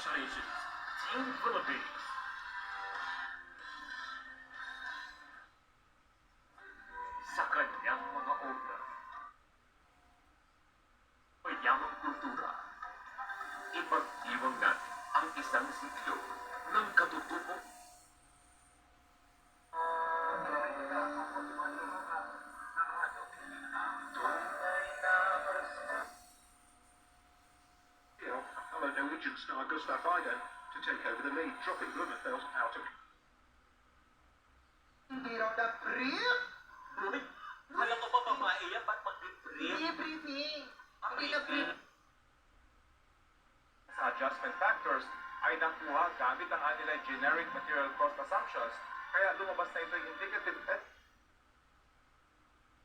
Congratulations, Team Philippines. Sa kanyang mga obra, may yamang kultura, ipag-iwang natin ang isang siglo ng katutubo. Hello, Norwegian star Gustav Ida to take over the lead, dropping Blumenfeld out of... Hindi raw na brief. Uy, alam mo ba babae yan? Ba't mag-brief? Hindi briefing. Hindi na brief. Sa adjustment factors ay nakuha gamit ang kanilang generic material cost assumptions, kaya lumabas na ito yung indicative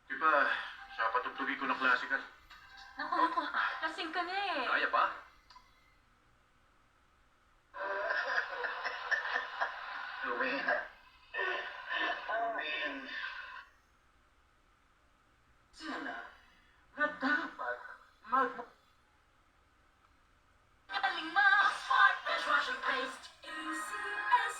Di ba, sa patugtugi ko ng classical? Naku, lasing ka na eh. Kaya ba? Rowena. Owen. Sana na dapat mag... Galing mo! Smart dishwashing paste. ACS.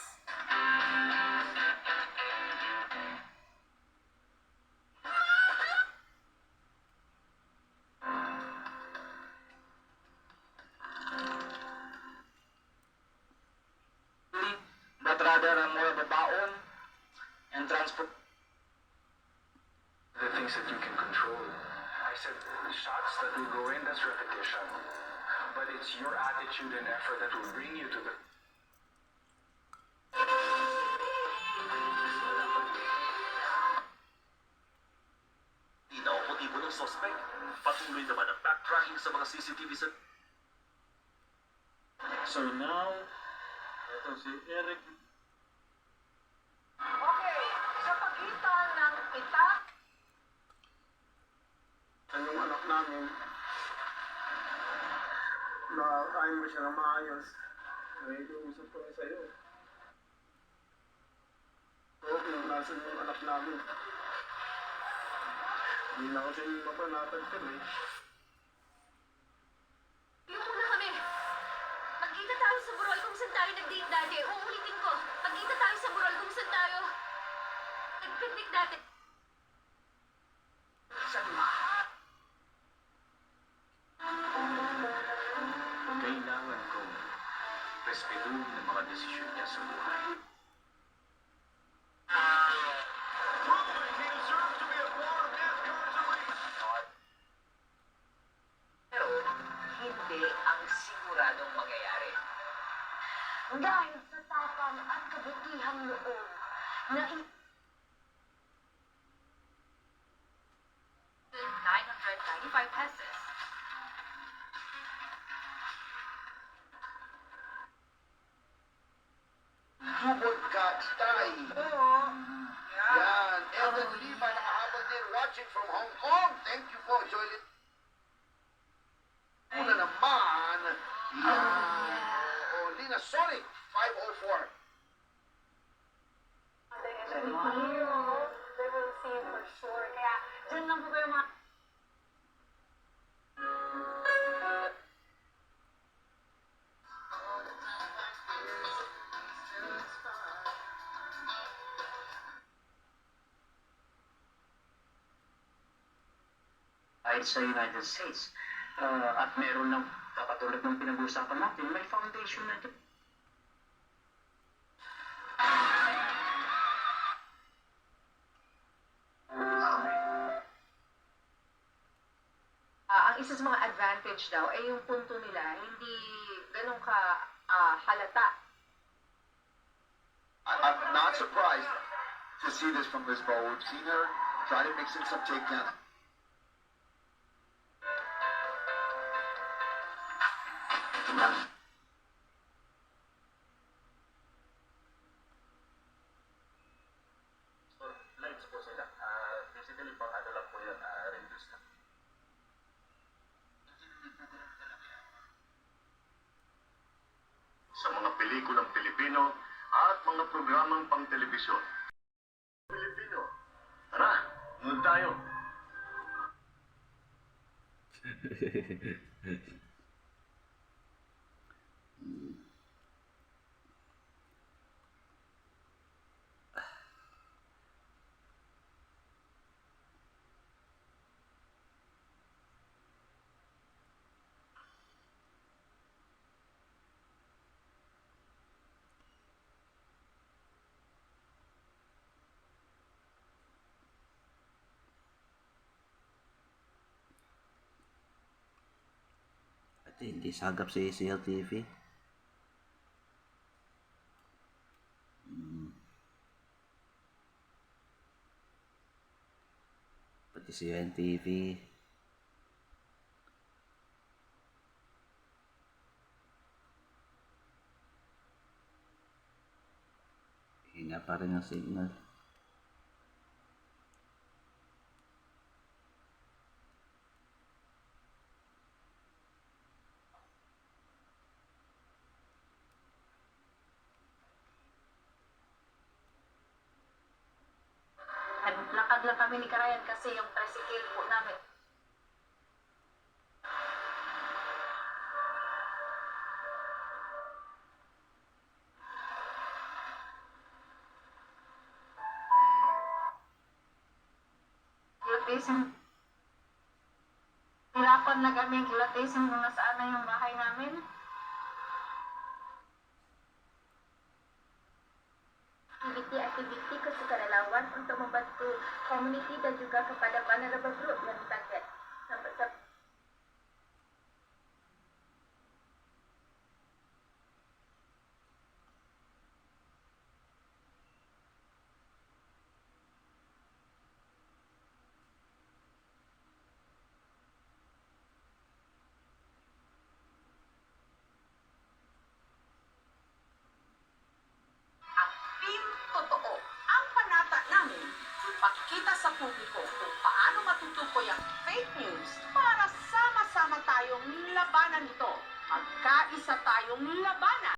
But rather ang mga babaon and transport. The things that you can control. I said shots that will go in, that's repetition. But it's your attitude and effort that will bring you to the... Tinaw motibo ng suspect. Patuloy naman ang backtracking sa mga CCTV sa... So now, ito si Eric. Okay, sa pagitan ng itak Ang yung anak namin, na ayaw mo siya na maayos. Nakikiusap ko na sa'yo. Oo, kung nasan yung anak namin. Hindi na kasi mapanatag ka eh. Yung muna kami. Magkita tayo sa burol kung saan tayo nag-date dati. Uulitin ko. Magkita tayo sa burol kung saan tayo nag-picnic dati. Sa lahat. Kailangan kong respetuhin ang mga desisyon niya sa buhay. Pero hindi ang siguradong mangyayari. Dahil sa tapang at kabutihang loob na 995 pesos. Hubot ka, itay. Oo. Yan. Evan Lima, nakahabag din watching from Hong Kong. Thank you po, Joy. Una naman, yan. Oo, Lina Sonic, 504. They will see you for sure. Kaya, dyan lang po kayo mga... Kahit sa United States. At meron ng, katulad ng pinag-uusapan natin, may foundation na ito. Ang isa sa mga advantage daw ay yung punto nila hindi ganun ka halata. I'm not surprised to see this from Lisboa. We've seen her try to mix in some takedown. Lights po sila. Basically, pang ano lang po yun, reduce na. Sa mga pelikulang Pilipino at mga programang pang-telebisyon. Pilipino. Tara, noon tayo. Hindi sagap si CLTV. Pati si NTV. Hina pa rin ang signal. Naglakad lang kami ni Karayan kasi yung tricycle po namin. Kilatism. Hirapan na kami kilatism kung nasaan na yung bahay namin. Aktiviti ke sukarelawan untuk membantu komuniti dan juga kepada vulnerable group yang ditarget. Sampai Team Totoo, ang panata namin, ipakita sa publiko kung paano matutukoy ang fake news para sama-sama tayong labanan ito. Magkaisa tayong labanan.